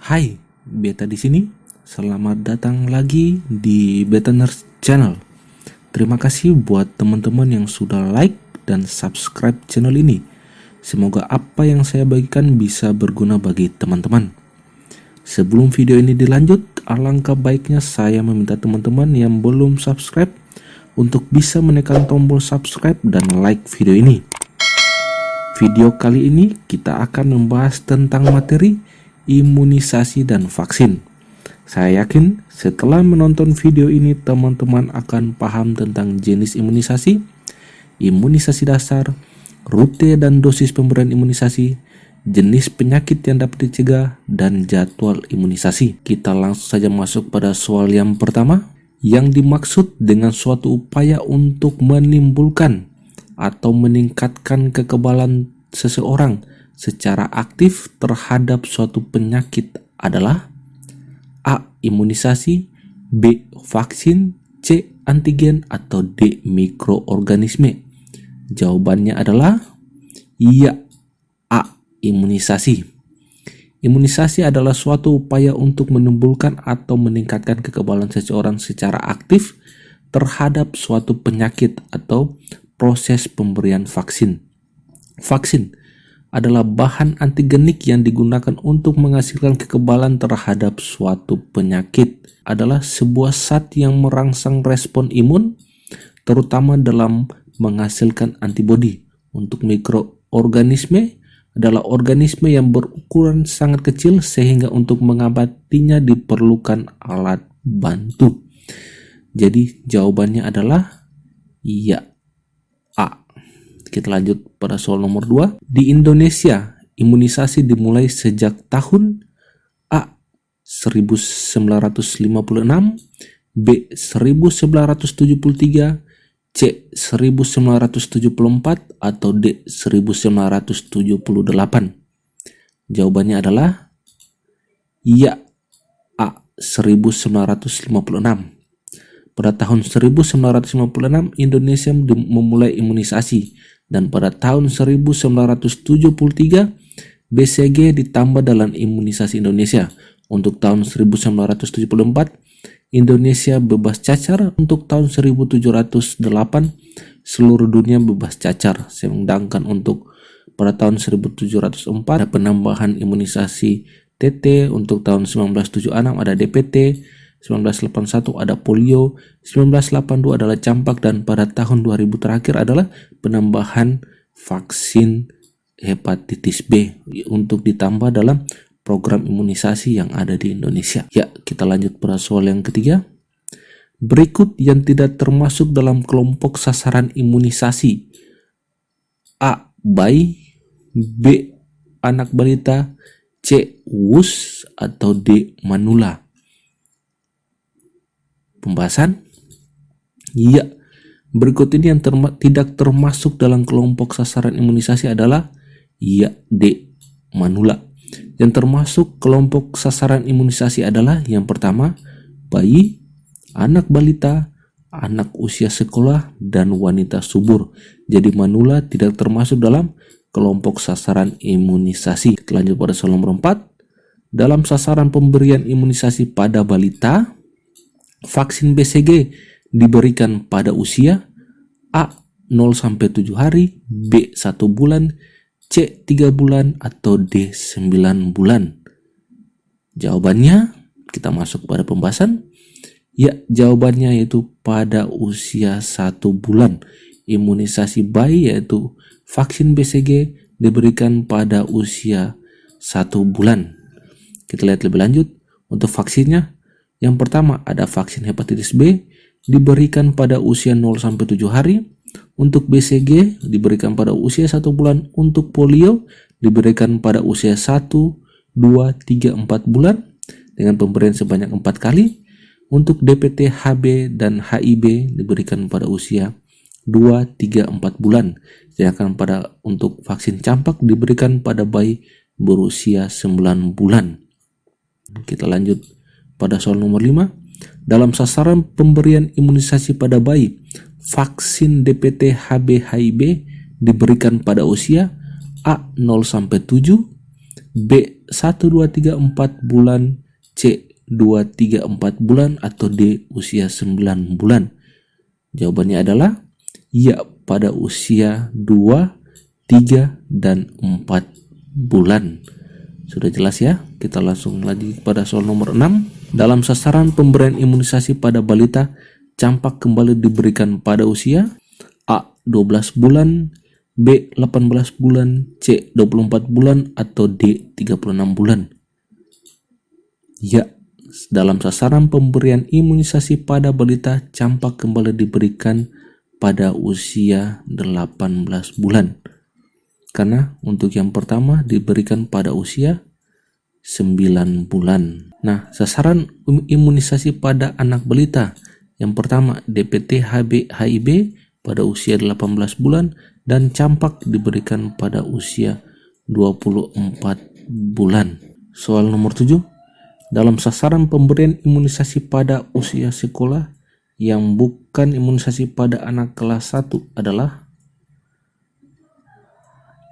Hai, Beta di sini. Selamat datang lagi di Beta Nurse Channel. Terima kasih buat teman-teman yang sudah like dan subscribe channel ini. Semoga apa yang saya bagikan bisa berguna bagi teman-teman. Sebelum video ini dilanjut, alangkah baiknya saya meminta teman-teman yang belum subscribe untuk bisa menekan tombol subscribe dan like video ini. Video kali ini kita akan membahas tentang materi imunisasi dan vaksin. Saya yakin setelah menonton video ini teman-teman akan paham tentang jenis imunisasi, imunisasi dasar, rute dan dosis pemberian imunisasi, jenis penyakit yang dapat dicegah, dan jadwal imunisasi. Kita langsung saja masuk pada soal yang pertama, yang dimaksud dengan suatu upaya untuk menimbulkan atau meningkatkan kekebalan seseorang secara aktif terhadap suatu penyakit adalah A. Imunisasi, B. Vaksin, C. Antigen, atau D. Mikroorganisme. Jawabannya adalah iya, A. Imunisasi. Imunisasi adalah suatu upaya untuk menimbulkan atau meningkatkan kekebalan seseorang secara aktif terhadap suatu penyakit atau proses pemberian vaksin. Vaksin adalah bahan antigenik yang digunakan untuk menghasilkan kekebalan terhadap suatu penyakit. Adalah sebuah zat yang merangsang respon imun, terutama dalam menghasilkan antibodi. Untuk mikroorganisme adalah organisme yang berukuran sangat kecil sehingga untuk mengobatinya diperlukan alat bantu. Jadi jawabannya adalah iya, A. Kita lanjut pada soal nomor 2. Di Indonesia, imunisasi dimulai sejak tahun A. 1956, B. 1973, C. 1974, atau D. 1978. Jawabannya adalah iya, A. 1956. Pada tahun 1956, Indonesia memulai imunisasi, dan pada tahun 1973, BCG ditambah dalam imunisasi Indonesia. Untuk tahun 1974, Indonesia bebas cacar. Untuk tahun 1708, seluruh dunia bebas cacar. Sedangkan untuk pada tahun 1704, ada penambahan imunisasi TT. Untuk tahun 1976 ada DPT. 1981 ada polio, 1982 adalah campak, dan pada tahun 2000 terakhir adalah penambahan vaksin hepatitis B untuk ditambah dalam program imunisasi yang ada di Indonesia. Ya, kita lanjut pada soal yang ketiga. Berikut yang tidak termasuk dalam kelompok sasaran imunisasi: A. Bayi, B. Anak balita, C. WUS, atau D. Manula. Pembahasan. Iya, berikut ini yang tidak termasuk dalam kelompok sasaran imunisasi adalah iya, D. Manula. Yang termasuk kelompok sasaran imunisasi adalah yang pertama, bayi, anak balita, anak usia sekolah, dan wanita subur. Jadi manula tidak termasuk dalam kelompok sasaran imunisasi. Lanjut pada soal nomor 4. Dalam sasaran pemberian imunisasi pada balita, vaksin BCG diberikan pada usia A. 0-7 hari, B. 1 bulan, C. 3 bulan, atau D. 9 bulan. Jawabannya, kita masuk pada pembahasan. Ya, jawabannya yaitu pada usia 1 bulan. Imunisasi bayi yaitu vaksin BCG diberikan pada usia 1 bulan. Kita lihat lebih lanjut. Untuk vaksinnya, yang pertama ada vaksin hepatitis B diberikan pada usia 0-7 hari. Untuk BCG diberikan pada usia 1 bulan. Untuk polio diberikan pada usia 1, 2, 3, 4 bulan dengan pemberian sebanyak 4 kali. Untuk DPT, HB, dan HIB diberikan pada usia 2, 3, 4 bulan. Sedangkan untuk vaksin campak diberikan pada bayi berusia 9 bulan. Kita lanjut pada soal nomor 5. Dalam sasaran pemberian imunisasi pada bayi, vaksin DPT, HB, HIB diberikan pada usia A. 0-7, B 1, 2, 3, 4 bulan, C 2, 3, 4 bulan, atau D usia 9 bulan? Jawabannya adalah ya, pada usia 2, 3, dan 4 bulan. Sudah jelas ya? Kita langsung lagi pada soal nomor 6. Dalam sasaran pemberian imunisasi pada balita, campak kembali diberikan pada usia A 12 bulan, B 18 bulan, C 24 bulan, atau D 36 bulan. Ya, dalam sasaran pemberian imunisasi pada balita, campak kembali diberikan pada usia 18 bulan. Karena untuk yang pertama diberikan pada usia 9 bulan. Nah, sasaran imunisasi pada anak balita. Yang pertama DPT HIV pada usia 18 bulan dan campak diberikan pada usia 24 bulan. Soal nomor 7. Dalam sasaran pemberian imunisasi pada usia sekolah yang bukan imunisasi pada anak kelas 1 adalah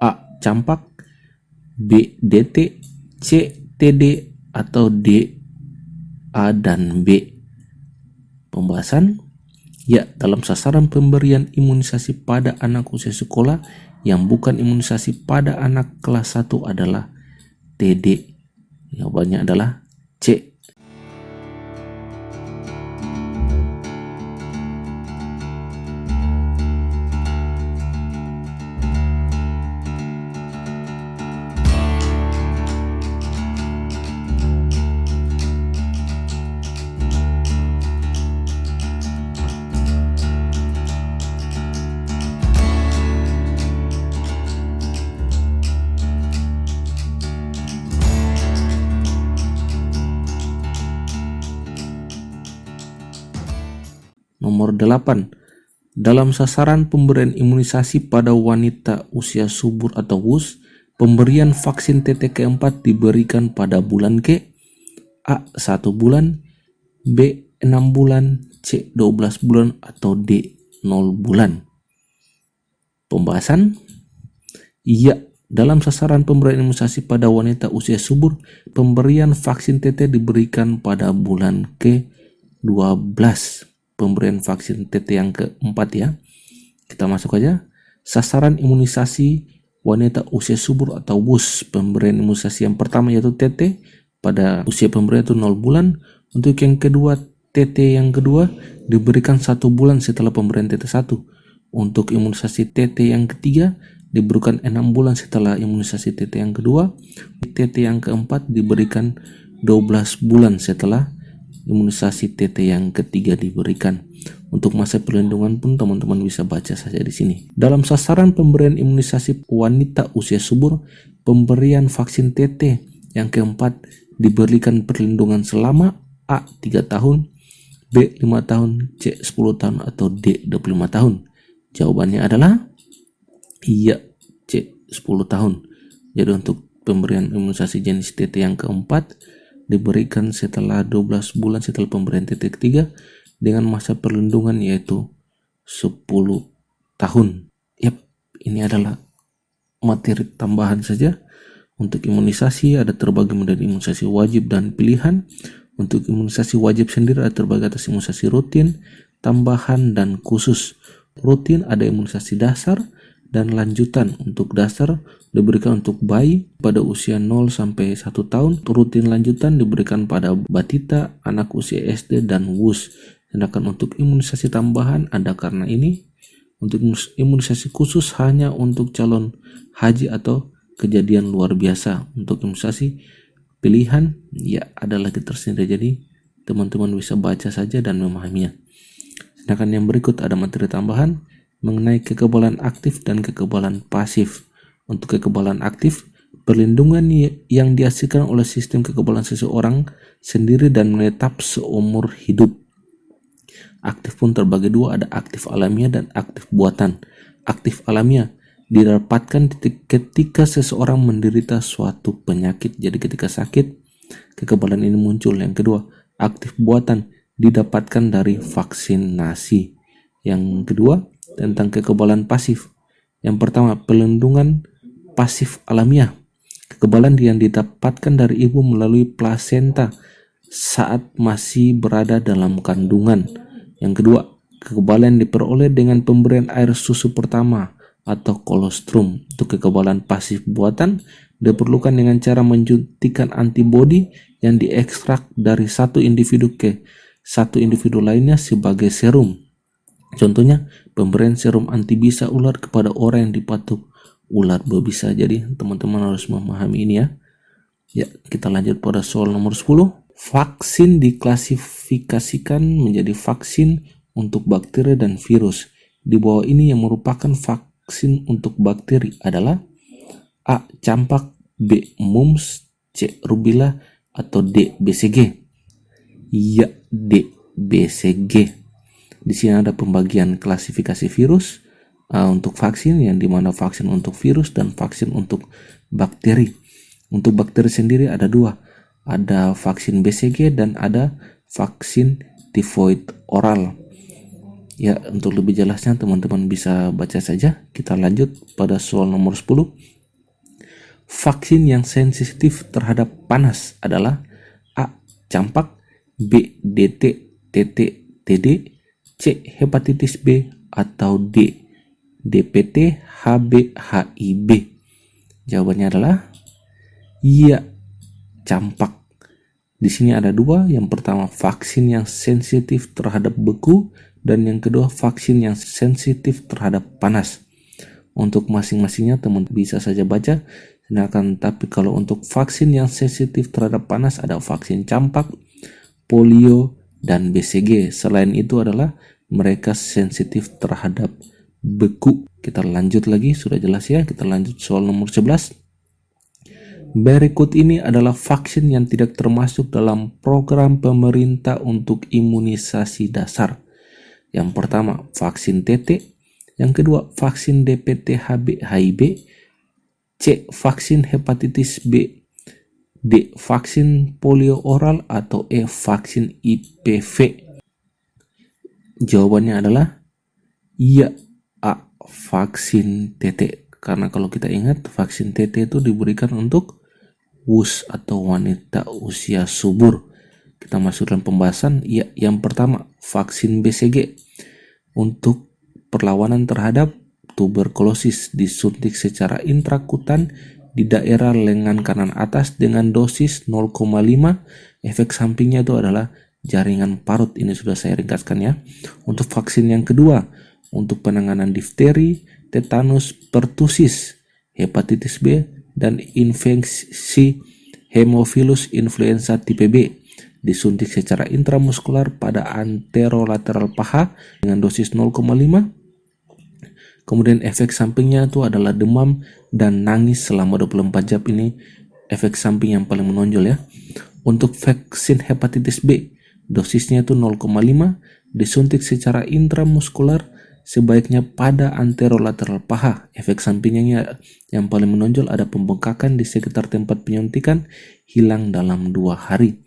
A. Campak, B. DT, C. TD, atau D. A dan B. Pembahasan. Ya, dalam sasaran pemberian imunisasi pada anak usia sekolah yang bukan imunisasi pada anak kelas 1 adalah TD. Jawabannya adalah C. Nomor 8. Dalam sasaran pemberian imunisasi pada wanita usia subur atau WUS, pemberian vaksin TT keempat diberikan pada bulan ke? A. 1 bulan, B. 6 bulan, C. 12 bulan, atau D. 0 bulan. Pembahasan. Iya, dalam sasaran pemberian imunisasi pada wanita usia subur, pemberian vaksin TT diberikan pada bulan ke-12. Pemberian vaksin TT yang keempat ya. Kita masuk aja. Sasaran imunisasi wanita usia subur atau WUS. Pemberian imunisasi yang pertama yaitu TT pada usia pemberian itu 0 bulan. Untuk yang kedua, TT yang kedua diberikan 1 bulan setelah pemberian TT1. Untuk imunisasi TT yang ketiga diberikan 6 bulan setelah imunisasi TT yang kedua. TT yang keempat diberikan 12 bulan setelah imunisasi TT yang ketiga diberikan. Untuk masa perlindungan pun teman-teman bisa baca saja di sini. Dalam sasaran pemberian imunisasi wanita usia subur, pemberian vaksin TT yang keempat diberikan perlindungan selama A. 3 tahun, B. 5 tahun, C. 10 tahun, atau D. 25 tahun. Jawabannya adalah iya, C. 10 tahun. Jadi untuk pemberian imunisasi jenis TT yang keempat diberikan setelah 12 bulan setelah pemberian TT ketiga dengan masa perlindungan yaitu 10 tahun. Yap, ini adalah materi tambahan saja. Untuk imunisasi ada terbagi menjadi imunisasi wajib dan pilihan. Untuk imunisasi wajib sendiri ada terbagi atas imunisasi rutin, tambahan, dan khusus. Rutin ada imunisasi dasar dan lanjutan. Untuk dasar diberikan untuk bayi pada usia 0 sampai 1 tahun. Rutin lanjutan diberikan pada batita, anak usia SD, dan WUS. Sedangkan untuk imunisasi tambahan ada karena ini. Untuk imunisasi khusus hanya untuk calon haji atau kejadian luar biasa. Untuk imunisasi pilihan ya ada lagi tersendiri. Jadi teman-teman bisa baca saja dan memahaminya. Sedangkan yang berikut ada materi tambahan mengenai kekebalan aktif dan kekebalan pasif. Untuk kekebalan aktif, perlindungan yang dihasilkan oleh sistem kekebalan seseorang sendiri dan menetap seumur hidup. Aktif pun terbagi dua, ada aktif alamiah dan aktif buatan. Aktif alamiah didapatkan ketika seseorang menderita suatu penyakit. Jadi ketika sakit, kekebalan ini muncul. Yang kedua, aktif buatan didapatkan dari vaksinasi. Yang kedua, tentang kekebalan pasif. Yang pertama, pelindungan pasif alamiah. Kekebalan yang didapatkan dari ibu melalui plasenta saat masih berada dalam kandungan. Yang kedua, kekebalan diperoleh dengan pemberian air susu pertama atau kolostrum. Untuk kekebalan pasif buatan diperlukan dengan cara menyuntikkan antibodi yang diekstrak dari satu individu ke satu individu lainnya sebagai serum. Contohnya, pemberian serum anti bisa ular kepada orang yang dipatuk ular berbisa. Jadi, teman-teman harus memahami ini ya. Ya, kita lanjut pada soal nomor 10. Vaksin diklasifikasikan menjadi vaksin untuk bakteri dan virus. Di bawah ini yang merupakan vaksin untuk bakteri adalah A. Campak, B. Mumps, C. Rubella, atau D. BCG. Ya, D. BCG. Di sini ada pembagian klasifikasi virus untuk vaksin, yang dimana vaksin untuk virus dan vaksin untuk bakteri. Untuk bakteri sendiri ada dua, ada vaksin BCG dan ada vaksin tifoid oral. Ya, untuk lebih jelasnya teman-teman bisa baca saja. Kita lanjut pada soal nomor 10. Vaksin yang sensitif terhadap panas adalah A. Campak, B. DT, TT, TD, C. Hepatitis B, atau D. DPT, HB, HIV. Jawabannya adalah iya, campak. Di sini ada dua. Yang pertama vaksin yang sensitif terhadap beku, dan yang kedua vaksin yang sensitif terhadap panas. Untuk masing-masingnya teman bisa saja baca. Tapi kalau untuk vaksin yang sensitif terhadap panas ada vaksin campak, polio, dan BCG. Selain itu adalah mereka sensitif terhadap beku. Kita lanjut lagi, sudah jelas ya. Kita lanjut soal nomor 11. Berikut ini adalah vaksin yang tidak termasuk dalam program pemerintah untuk imunisasi dasar. Yang pertama, vaksin TT. Yang kedua, vaksin DPT HB/HIV. C. Vaksin hepatitis B. D. Vaksin polio oral, atau E. Vaksin IPV. Jawabannya adalah iya, A. Vaksin TT. Karena kalau kita ingat, vaksin TT itu diberikan untuk WUS atau wanita usia subur. Kita masuk dalam pembahasan. Ya, yang pertama vaksin BCG untuk perlawanan terhadap tuberkulosis, disuntik secara intrakutan di daerah lengan kanan atas dengan dosis 0,5. Efek sampingnya itu adalah jaringan parut. Ini sudah saya ringkaskan ya. Untuk vaksin yang kedua, untuk penanganan difteri, tetanus, pertusis, hepatitis B, dan infeksi Haemophilus influenza tipe B, disuntik secara intramuskular pada anterolateral paha dengan dosis 0,5. Kemudian efek sampingnya itu adalah demam dan nangis selama 24 jam. Ini efek samping yang paling menonjol ya. Untuk vaksin hepatitis B, dosisnya itu 0,5, disuntik secara intramuskular sebaiknya pada anterolateral paha. Efek sampingnya yang paling menonjol ada pembengkakan di sekitar tempat penyuntikan, hilang dalam 2 hari.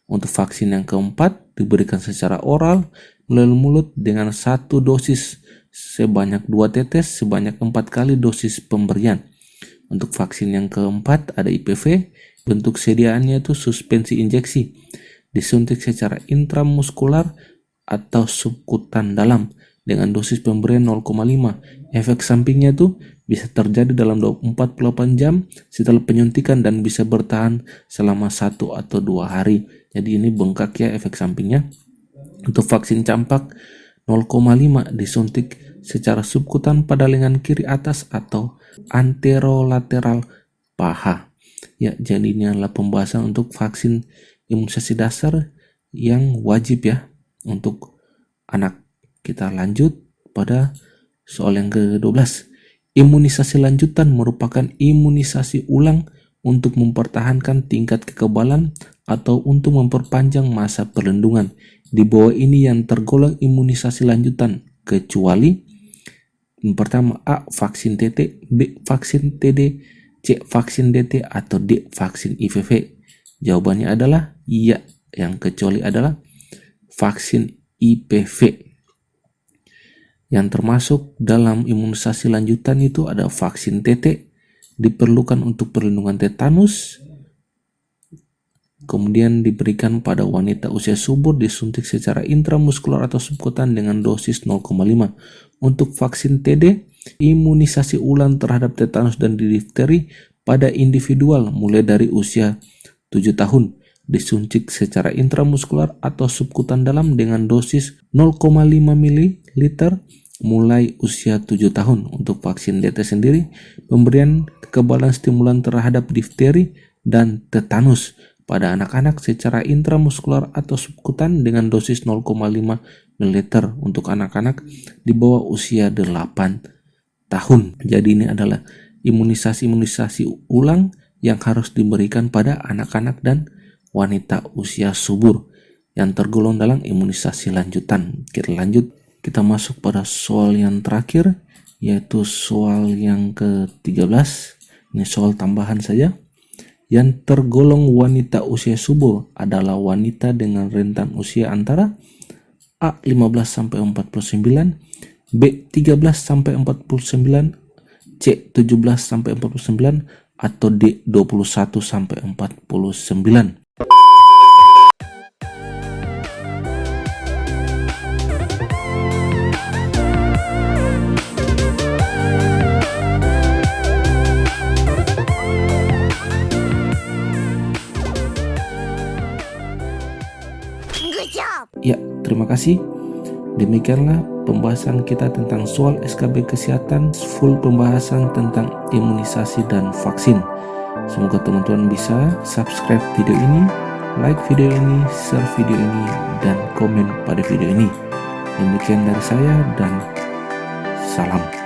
Untuk vaksin yang keempat diberikan secara oral melalui mulut dengan 1 dosis sebanyak 2 tetes sebanyak 4 kali dosis pemberian. Untuk vaksin yang keempat ada IPV, bentuk sediaannya itu suspensi injeksi, disuntik secara intramuskular atau subkutan dalam dengan dosis pemberian 0,5. Efek sampingnya itu bisa terjadi dalam 48 jam setelah penyuntikan dan bisa bertahan selama 1 atau 2 hari. Jadi ini bengkak ya efek sampingnya. Untuk vaksin campak 0,5 disuntik secara subkutan pada lengan kiri atas atau anterolateral paha. Ya, jadi ini adalah pembahasan untuk vaksin imunisasi dasar yang wajib ya untuk anak. Kita lanjut pada soal yang ke-12. Imunisasi lanjutan merupakan imunisasi ulang untuk mempertahankan tingkat kekebalan atau untuk memperpanjang masa perlindungan. Di bawah ini yang tergolong imunisasi lanjutan kecuali yang pertama A. Vaksin TT, B. Vaksin TD, C. Vaksin DT, atau D. Vaksin IPV. Jawabannya adalah iya, yang kecuali adalah vaksin IPV. Yang termasuk dalam imunisasi lanjutan itu ada vaksin TT, diperlukan untuk perlindungan tetanus, kemudian diberikan pada wanita usia subur disuntik secara intramuskular atau subkutan dengan dosis 0,5. Untuk vaksin TD, imunisasi ulang terhadap tetanus dan difteri pada individual mulai dari usia 7 tahun, disuntik secara intramuskular atau subkutan dalam dengan dosis 0,5 ml mulai usia 7 tahun. Untuk vaksin DT sendiri, pemberian kekebalan stimulan terhadap difteri dan tetanus pada anak-anak secara intramuskular atau subkutan dengan dosis 0,5 ml untuk anak-anak di bawah usia 8 tahun. Jadi ini adalah imunisasi ulang yang harus diberikan pada anak-anak dan wanita usia subur yang tergolong dalam imunisasi lanjutan. Kita lanjut, kita masuk pada soal yang terakhir, yaitu soal yang ke-13. Ini soal tambahan saja. Yang tergolong wanita usia subur adalah wanita dengan rentan usia antara A 15-49, B 13-49, C 17-49, atau D 21-49. Ya, terima kasih. Demikianlah pembahasan kita tentang soal SKB Kesehatan, full pembahasan tentang imunisasi dan vaksin. Semoga teman-teman bisa subscribe video ini, like video ini, share video ini, dan komen pada video ini. Demikian dari saya dan salam.